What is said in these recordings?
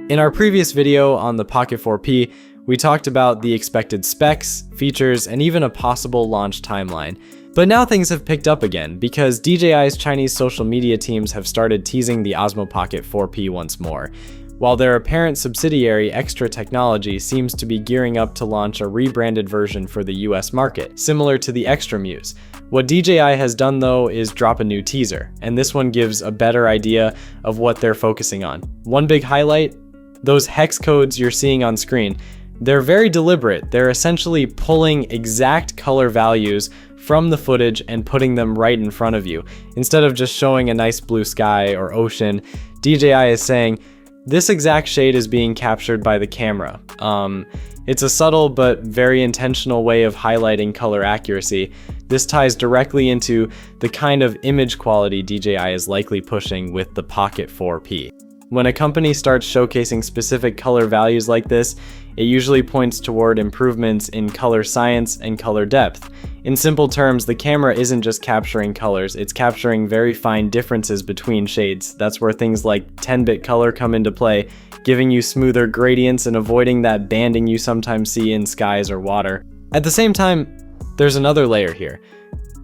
In our previous video on the Pocket 4P, we talked about the expected specs, features, and even a possible launch timeline. But now things have picked up again because DJI's Chinese social media teams have started teasing the Osmo Pocket 4P once more, while their apparent subsidiary Extra Technology seems to be gearing up to launch a rebranded version for the US market, similar to the Extra Muse. What DJI has done though is drop a new teaser, and this one gives a better idea of what they're focusing on. One big highlight, those hex codes you're seeing on screen. They're very deliberate. They're essentially pulling exact color values from the footage and putting them right in front of you. Instead of just showing a nice blue sky or ocean, DJI is saying, this exact shade is being captured by the camera. It's a subtle but very intentional way of highlighting color accuracy. This ties directly into the kind of image quality DJI is likely pushing with the Pocket 4P. When a company starts showcasing specific color values like this, it usually points toward improvements in color science and color depth. In simple terms, the camera isn't just capturing colors, it's capturing very fine differences between shades. That's where things like 10-bit color come into play, giving you smoother gradients and avoiding that banding you sometimes see in skies or water. At the same time, there's another layer here.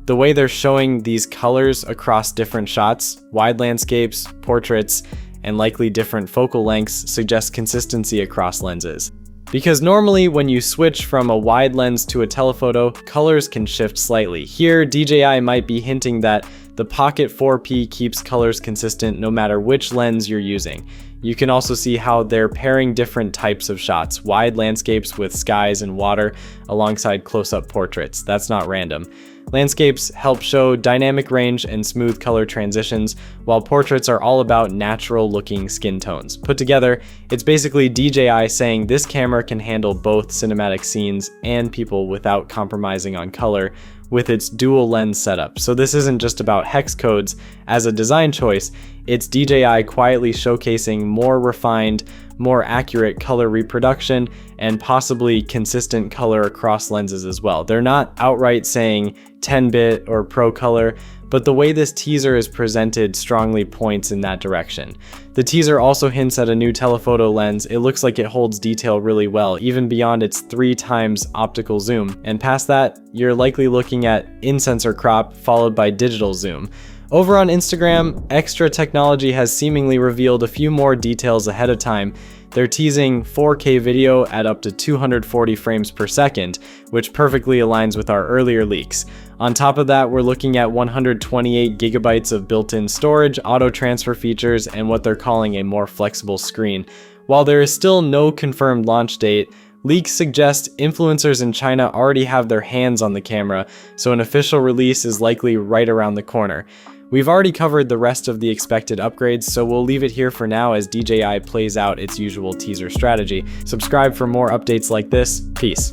The way they're showing these colors across different shots, wide landscapes, portraits, and likely different focal lengths suggests consistency across lenses. Because normally when you switch from a wide lens to a telephoto, colors can shift slightly. Here, DJI might be hinting that the Pocket 4P keeps colors consistent no matter which lens you're using. You can also see how they're pairing different types of shots, wide landscapes with skies and water alongside close-up portraits. That's not random. Landscapes help show dynamic range and smooth color transitions, while portraits are all about natural-looking skin tones. Put together, it's basically DJI saying this camera can handle both cinematic scenes and people without compromising on color with its dual lens setup. So this isn't just about hex codes as a design choice, it's DJI quietly showcasing more refined, more accurate color reproduction and possibly consistent color across lenses as well. They're not outright saying 10-bit or pro color, but the way this teaser is presented strongly points in that direction. The teaser also hints at a new telephoto lens. It looks like it holds detail really well, even beyond its 3x optical zoom. And past that, you're likely looking at in-sensor crop followed by digital zoom. Over on Instagram, Extra Technology has seemingly revealed a few more details ahead of time. They're teasing 4K video at up to 240 frames per second, which perfectly aligns with our earlier leaks. On top of that, we're looking at 128 gigabytes of built-in storage, auto transfer features, and what they're calling a more flexible screen. While there is still no confirmed launch date, leaks suggest influencers in China already have their hands on the camera, so an official release is likely right around the corner. We've already covered the rest of the expected upgrades, so we'll leave it here for now as DJI plays out its usual teaser strategy. Subscribe for more updates like this. Peace.